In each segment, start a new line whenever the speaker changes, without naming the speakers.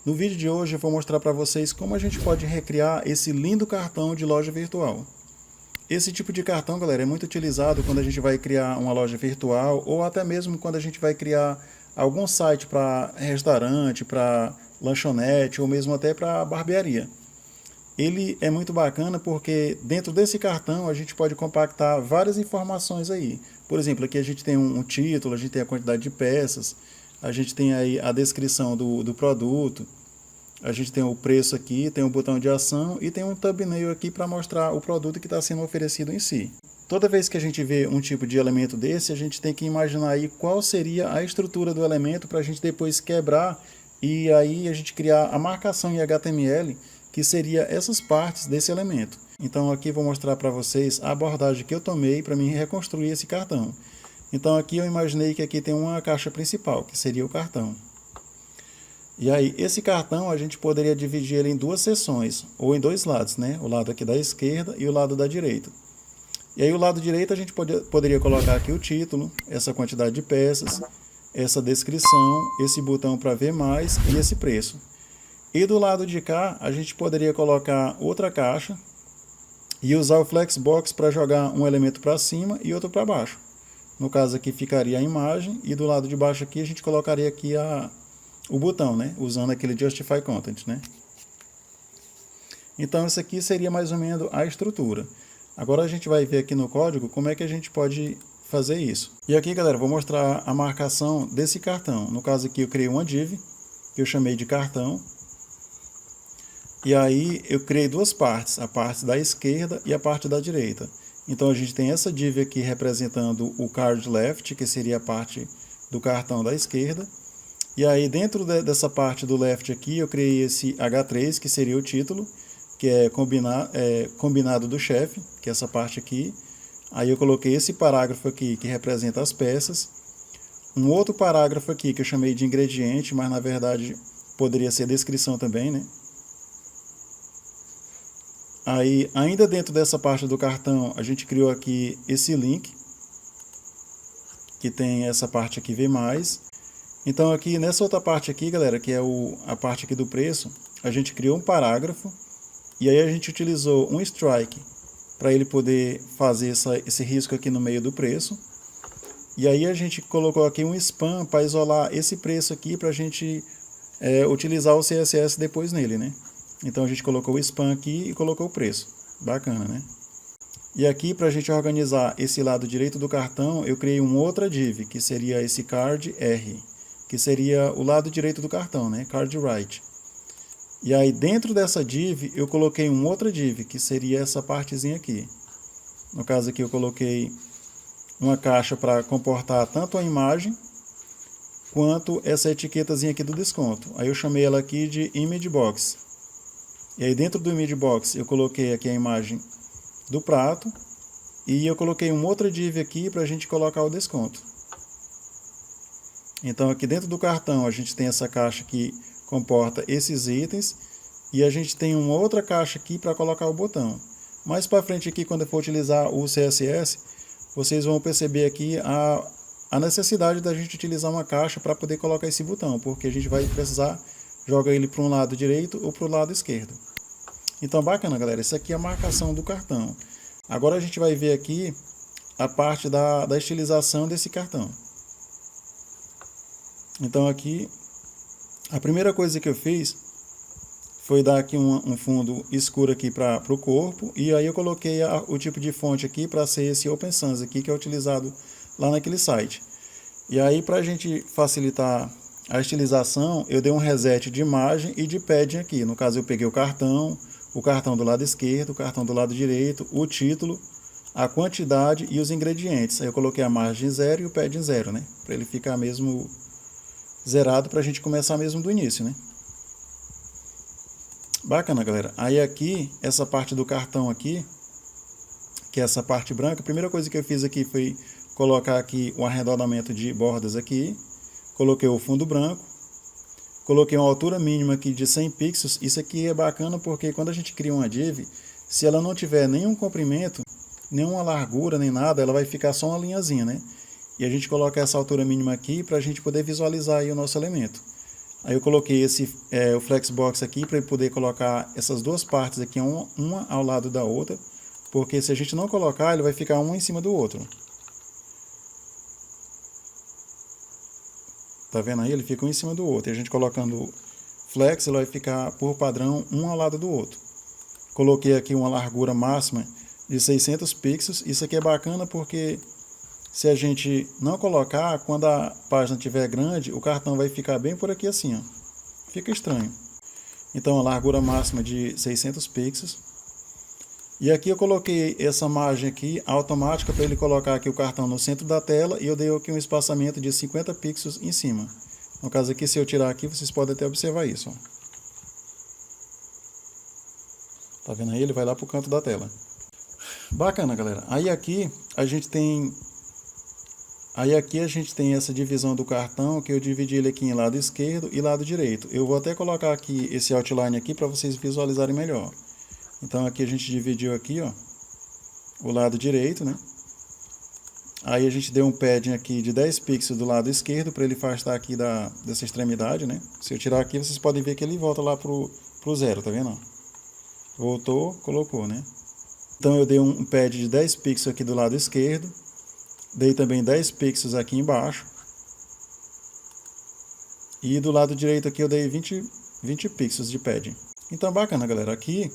No vídeo de hoje eu vou mostrar para vocês como a gente pode recriar esse lindo cartão de loja virtual. Esse tipo de cartão, galera, é muito utilizado quando a gente vai criar uma loja virtual ou até mesmo quando a gente vai criar algum site para restaurante, para lanchonete ou mesmo até para barbearia. Ele é muito bacana porque dentro desse cartão a gente pode compactar várias informações aí. Por exemplo, aqui a gente tem um título, a gente tem a quantidade de peças, a gente tem aí a descrição do produto, a gente tem o preço aqui, tem um botão de ação e tem um thumbnail aqui para mostrar o produto que está sendo oferecido em si. Toda vez que a gente vê um tipo de elemento desse, a gente tem que imaginar aí qual seria a estrutura do elemento para a gente depois quebrar e aí a gente criar a marcação em HTML, que seria essas partes desse elemento. Então aqui vou mostrar para vocês a abordagem que eu tomei para mim reconstruir esse cartão. Então aqui eu imaginei que aqui tem uma caixa principal, que seria o cartão. E aí esse cartão a gente poderia dividir ele em duas seções, ou em dois lados, né? O lado aqui da esquerda e o lado da direita. E aí o lado direito a gente poderia colocar aqui o título, essa quantidade de peças, essa descrição, esse botão para ver mais e esse preço. E do lado de cá, a gente poderia colocar outra caixa e usar o Flexbox para jogar um elemento para cima e outro para baixo. No caso aqui ficaria a imagem e do lado de baixo aqui a gente colocaria aqui o botão, né? Usando aquele Justify Content, né? Então isso aqui seria mais ou menos a estrutura. Agora a gente vai ver aqui no código como é que a gente pode fazer isso. E aqui, galera, vou mostrar a marcação desse cartão. No caso aqui eu criei uma div, que eu chamei de cartão. E aí eu criei duas partes, a parte da esquerda e a parte da direita. Então a gente tem essa div aqui representando o card left, que seria a parte do cartão da esquerda. E aí dentro dessa parte do left aqui eu criei esse H3, que seria o título, que é combinado do chefe, que é essa parte aqui. Aí eu coloquei esse parágrafo aqui que representa as peças. Um outro parágrafo aqui que eu chamei de ingrediente, mas na verdade poderia ser descrição também, né? Aí, ainda dentro dessa parte do cartão, a gente criou aqui esse link, que tem essa parte aqui, ver mais. Então, aqui nessa outra parte aqui, galera, que é a parte aqui do preço, a gente criou um parágrafo, e aí a gente utilizou um strike para ele poder fazer esse risco aqui no meio do preço. E aí a gente colocou aqui um spam para isolar esse preço aqui, para a gente utilizar o CSS depois nele, né? Então a gente colocou o spam aqui e colocou o preço. Bacana, né? E aqui, para a gente organizar esse lado direito do cartão, eu criei uma outra div, que seria esse card R, que seria o lado direito do cartão, né? Card right. E aí dentro dessa div eu coloquei uma outra div, que seria essa partezinha aqui. No caso aqui eu coloquei uma caixa para comportar tanto a imagem quanto essa etiquetazinha aqui do desconto. Aí eu chamei ela aqui de Image Box. E aí dentro do Image Box eu coloquei aqui a imagem do prato e eu coloquei uma outra div aqui para a gente colocar o desconto. Então aqui dentro do cartão a gente tem essa caixa que comporta esses itens e a gente tem uma outra caixa aqui para colocar o botão. Mais para frente aqui, quando eu for utilizar o CSS, vocês vão perceber aqui a necessidade da gente utilizar uma caixa para poder colocar esse botão, porque a gente vai precisar jogar ele para um lado direito ou para o lado esquerdo. Então bacana, galera, isso aqui é a marcação do cartão. Agora a gente vai ver aqui a parte da estilização desse cartão. Então aqui, a primeira coisa que eu fiz foi dar aqui um fundo escuro aqui para o corpo, e aí eu coloquei o tipo de fonte aqui para ser esse Open Sans aqui, que é utilizado lá naquele site. E aí, para a gente facilitar a estilização, eu dei um reset de imagem e de padding aqui. No caso eu peguei o cartão do lado esquerdo, o cartão do lado direito, o título, a quantidade e os ingredientes. Aí eu coloquei a margem 0 e o padding 0, né? Para ele ficar mesmo zerado, para a gente começar mesmo do início, né? Bacana, galera. Aí aqui, essa parte do cartão aqui, que é essa parte branca, a primeira coisa que eu fiz aqui foi colocar aqui um arredondamento de bordas aqui, coloquei o fundo branco, coloquei uma altura mínima aqui de 100 pixels. Isso aqui é bacana porque quando a gente cria uma div, se ela não tiver nenhum comprimento, nenhuma largura, nem nada, ela vai ficar só uma linhazinha, né? E a gente coloca essa altura mínima aqui para a gente poder visualizar aí o nosso elemento. Aí eu coloquei o Flexbox aqui para ele poder colocar essas duas partes aqui, uma ao lado da outra, porque se a gente não colocar, ele vai ficar um em cima do outro. Tá vendo aí? Ele fica um em cima do outro. E a gente colocando flex, ele vai ficar por padrão um ao lado do outro. Coloquei aqui uma largura máxima de 600 pixels. Isso aqui é bacana porque se a gente não colocar, quando a página estiver grande, o cartão vai ficar bem por aqui assim, ó. Fica estranho. Então a largura máxima de 600 pixels. E aqui eu coloquei essa margem aqui automática para ele colocar aqui o cartão no centro da tela e eu dei aqui um espaçamento de 50 pixels em cima. No caso aqui, se eu tirar aqui, vocês podem até observar isso. Ó. Tá vendo aí? Ele vai lá para o canto da tela. Bacana, galera. Aí aqui a gente tem essa divisão do cartão, que eu dividi ele aqui em lado esquerdo e lado direito. Eu vou até colocar aqui esse outline aqui para vocês visualizarem melhor. Então aqui a gente dividiu aqui, ó, o lado direito, né? Aí a gente deu um padding aqui de 10 pixels do lado esquerdo para ele afastar aqui dessa extremidade, né? Se eu tirar aqui, vocês podem ver que ele volta lá pro zero, tá vendo? Voltou, colocou, né? Então eu dei um pad de 10 pixels aqui do lado esquerdo. Dei também 10 pixels aqui embaixo. E do lado direito aqui eu dei 20 pixels de padding. Então bacana, galera. Aqui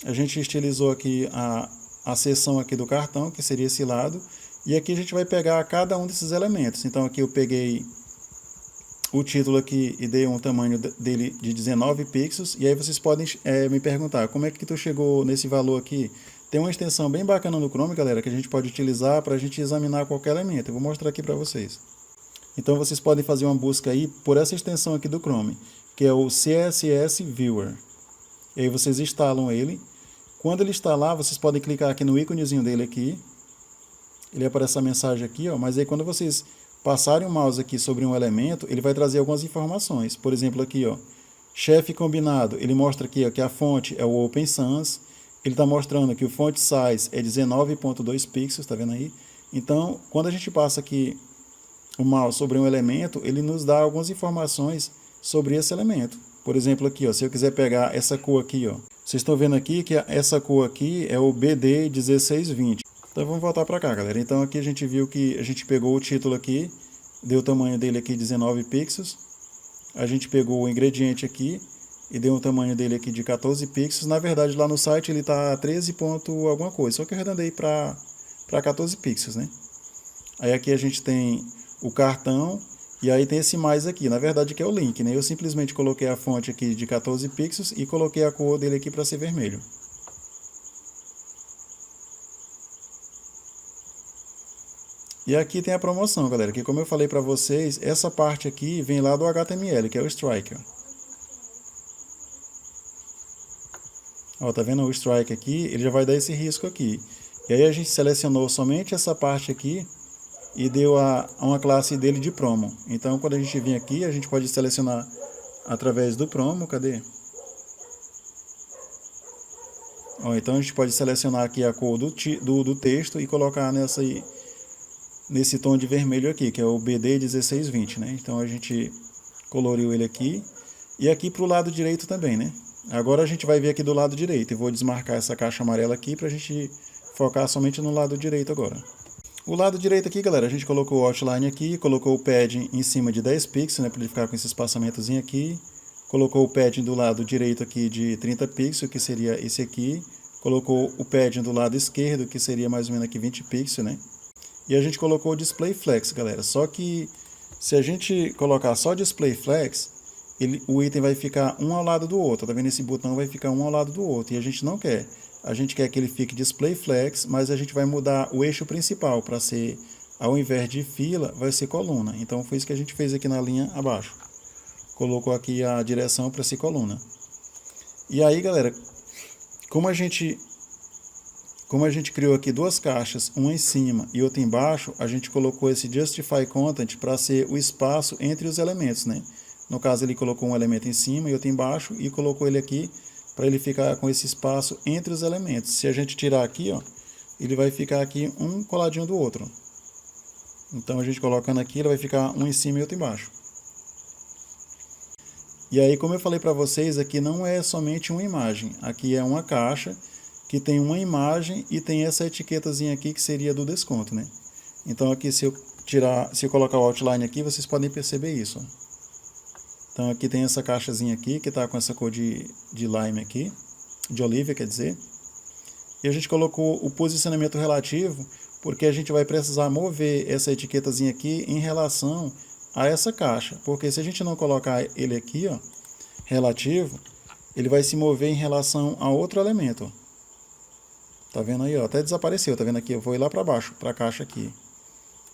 a gente estilizou aqui a seção aqui do cartão, que seria esse lado. E aqui a gente vai pegar cada um desses elementos. Então aqui eu peguei o título aqui e dei um tamanho dele de 19 pixels. E aí vocês podem me perguntar, como é que tu chegou nesse valor aqui? Tem uma extensão bem bacana no Chrome, galera, que a gente pode utilizar para a gente examinar qualquer elemento. Eu vou mostrar aqui para vocês. Então vocês podem fazer uma busca aí por essa extensão aqui do Chrome, que é o CSS Viewer. E aí vocês instalam ele. Quando ele instalar, vocês podem clicar aqui no íconezinho dele aqui. Ele aparece essa mensagem aqui, ó, mas aí quando vocês passarem o mouse aqui sobre um elemento, ele vai trazer algumas informações. Por exemplo, aqui, ó, chefe combinado, ele mostra aqui, ó, que a fonte é o Open Sans. Ele está mostrando que o font size é 19.2 pixels, tá vendo aí? Então, quando a gente passa aqui o mouse sobre um elemento, ele nos dá algumas informações sobre esse elemento. Por exemplo, aqui, ó, se eu quiser pegar essa cor aqui, ó, vocês estão vendo aqui que essa cor aqui é o BD1620. Então vamos voltar para cá, galera. Então aqui a gente viu que a gente pegou o título aqui, deu o tamanho dele aqui 19 pixels. A gente pegou o ingrediente aqui e deu um tamanho dele aqui de 14 pixels. Na verdade, lá no site ele está 13 ponto alguma coisa, só que eu arredondei para 14 pixels, né? Aí aqui a gente tem o cartão e aí tem esse mais aqui. Na verdade, que é o link, né? Eu simplesmente coloquei a fonte aqui de 14 pixels e coloquei a cor dele aqui para ser vermelho. E aqui tem a promoção, galera, que como eu falei para vocês, essa parte aqui vem lá do HTML, que é o Strike. Ó, tá vendo o Strike aqui? Ele já vai dar esse risco aqui. E aí a gente selecionou somente essa parte aqui e deu uma classe dele de promo. Então, quando a gente vir aqui, a gente pode selecionar através do promo. Cadê? Ó, então a gente pode selecionar aqui a cor do texto e colocar nesse tom de vermelho aqui, que é o BD1620, né? Então a gente coloriu ele aqui. E aqui para o lado direito também, né? Agora a gente vai ver aqui do lado direito. Eu vou desmarcar essa caixa amarela aqui para a gente focar somente no lado direito agora. O lado direito aqui, galera, a gente colocou o outline aqui, colocou o padding em cima de 10 pixels, né? Para ele ficar com esse espaçamentozinho aqui. Colocou o padding do lado direito aqui de 30 pixels, que seria esse aqui. Colocou o padding do lado esquerdo, que seria mais ou menos aqui 20 pixels, né? E a gente colocou o Display Flex, galera. Só que se a gente colocar só Display Flex, o item vai ficar um ao lado do outro. Tá vendo? Esse botão vai ficar um ao lado do outro. E a gente não quer. A gente quer que ele fique Display Flex, mas a gente vai mudar o eixo principal para ser, ao invés de fila, vai ser coluna. Então foi isso que a gente fez aqui na linha abaixo. Colocou aqui a direção para ser coluna. E aí, galera, como a gente criou aqui duas caixas, uma em cima e outra embaixo, a gente colocou esse Justify Content para ser o espaço entre os elementos, né? No caso, ele colocou um elemento em cima e outro embaixo e colocou ele aqui para ele ficar com esse espaço entre os elementos. Se a gente tirar aqui, ó, ele vai ficar aqui um coladinho do outro. Então, a gente colocando aqui, ele vai ficar um em cima e outro embaixo. E aí, como eu falei para vocês, aqui não é somente uma imagem. Aqui é uma caixa que tem uma imagem e tem essa etiquetazinha aqui que seria do desconto, né? Então aqui se eu colocar o outline aqui, vocês podem perceber isso, ó. Então aqui tem essa caixazinha aqui que está com essa cor de lime aqui, de oliva, quer dizer. E a gente colocou o posicionamento relativo porque a gente vai precisar mover essa etiquetazinha aqui em relação a essa caixa. Porque se a gente não colocar ele aqui, ó, relativo, ele vai se mover em relação a outro elemento, ó. Tá vendo aí, ó? Até desapareceu, tá vendo aqui? Eu vou ir lá para baixo, para a caixa aqui.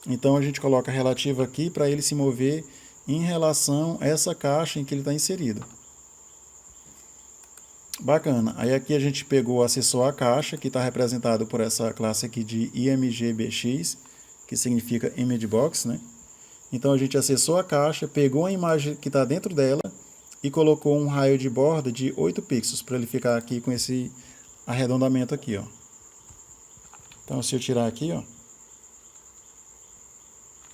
Então a gente coloca relativo aqui para ele se mover em relação a essa caixa em que ele está inserido. Bacana. Aí aqui a gente pegou, acessou a caixa, que está representado por essa classe aqui de IMGBX, que significa Image Box, né? Então a gente acessou a caixa, pegou a imagem que está dentro dela e colocou um raio de borda de 8 pixels, para ele ficar aqui com esse arredondamento aqui, ó. Então se eu tirar aqui, ó,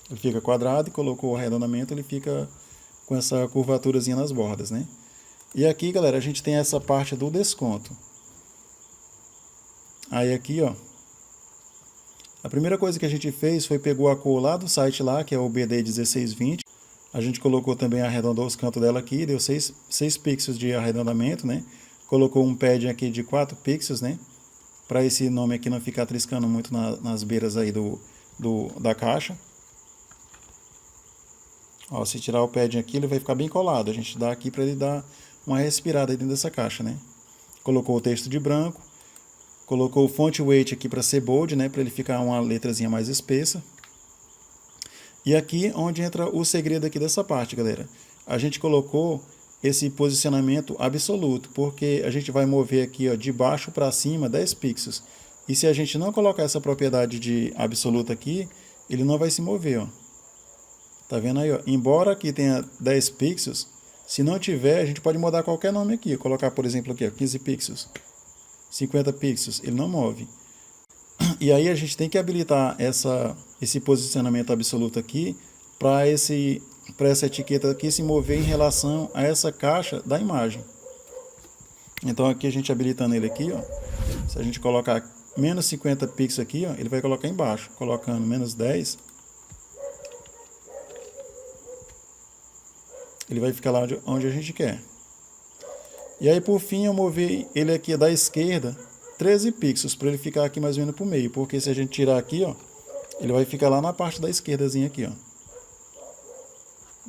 ele fica quadrado, e colocou o arredondamento, ele fica com essa curvaturazinha nas bordas, né? E aqui, galera, a gente tem essa parte do desconto. Aí aqui, ó, a primeira coisa que a gente fez foi pegou a cor lá do site lá, que é o BD1620. A gente colocou também, arredondou os cantos dela aqui, deu 6 pixels de arredondamento, né? Colocou um padding aqui de 4 pixels, né? Para esse nome aqui não ficar triscando muito nas beiras aí da caixa. Ó, se tirar o padding aqui, ele vai ficar bem colado. A gente dá aqui para ele dar uma respirada aí dentro dessa caixa, né? Colocou o texto de branco, colocou o font weight aqui para ser bold, né? Para ele ficar uma letrazinha mais espessa. E aqui onde entra o segredo aqui dessa parte, galera. A gente colocou esse posicionamento absoluto, porque a gente vai mover aqui, ó, de baixo para cima 10 pixels. E se a gente não colocar essa propriedade de absoluto aqui, ele não vai se mover, ó. Tá vendo aí, ó? Embora aqui tenha 10 pixels, se não tiver, a gente pode mudar qualquer nome aqui. Colocar, por exemplo, aqui, ó, 15 pixels, 50 pixels, ele não move. E aí a gente tem que habilitar esse posicionamento absoluto aqui para essa etiqueta aqui se mover em relação a essa caixa da imagem. Então aqui a gente habilitando ele aqui, ó, se a gente colocar menos 50 pixels aqui, ó, ele vai colocar embaixo. Colocando menos 10, ele vai ficar lá onde a gente quer. E aí por fim eu movi ele aqui da esquerda 13 pixels para ele ficar aqui mais ou menos pro meio, porque se a gente tirar aqui, ó, ele vai ficar lá na parte da esquerdazinha aqui, ó.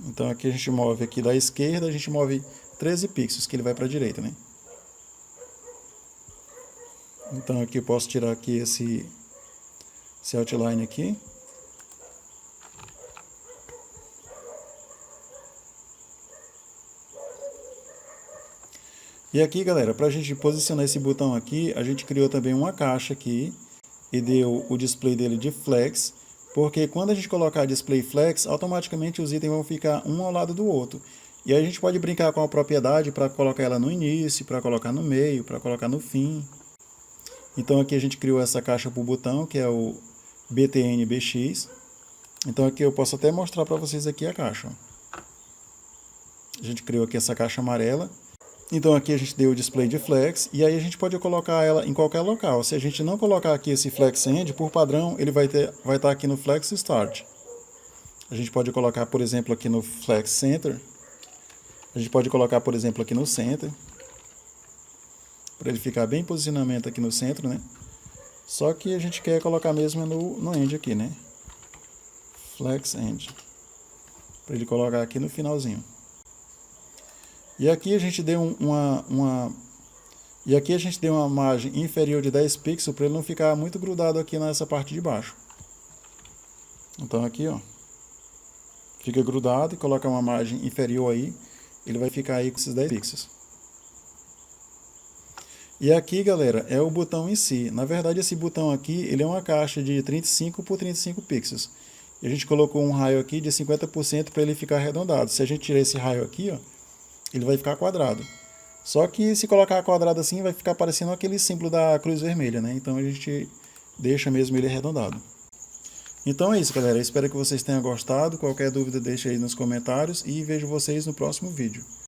Então aqui a gente move aqui da esquerda, a gente move 13 pixels, que ele vai para a direita, né? Então aqui eu posso tirar aqui esse outline aqui. E aqui, galera, para a gente posicionar esse botão aqui, a gente criou também uma caixa aqui e deu o display dele de flex, porque quando a gente colocar display flex, automaticamente os itens vão ficar um ao lado do outro. E aí a gente pode brincar com a propriedade para colocar ela no início, para colocar no meio, para colocar no fim. Então aqui a gente criou essa caixa para o botão, que é o BTN-BX. Então aqui eu posso até mostrar para vocês aqui a caixa. A gente criou aqui essa caixa amarela. Então aqui a gente deu o display de flex, e aí a gente pode colocar ela em qualquer local. Se a gente não colocar aqui esse flex end, por padrão, ele vai estar aqui no flex start. A gente pode colocar, por exemplo, aqui no flex center. A gente pode colocar, por exemplo, aqui no center, para ele ficar bem posicionamento aqui no centro, né? Só que a gente quer colocar mesmo no end aqui, né? Flex end. Para ele colocar aqui no finalzinho. E aqui a gente deu uma margem inferior de 10 pixels para ele não ficar muito grudado aqui nessa parte de baixo. Então aqui, ó, fica grudado, e coloca uma margem inferior aí, ele vai ficar aí com esses 10 pixels. E aqui, galera, é o botão em si. Na verdade, esse botão aqui, ele é uma caixa de 35 por 35 pixels. E a gente colocou um raio aqui de 50% para ele ficar arredondado. Se a gente tirar esse raio aqui, ó, ele vai ficar quadrado. Só que se colocar quadrado assim, vai ficar parecendo aquele símbolo da cruz vermelha, né? Então a gente deixa mesmo ele arredondado. Então é isso, galera. Eu espero que vocês tenham gostado. Qualquer dúvida deixa aí nos comentários e vejo vocês no próximo vídeo.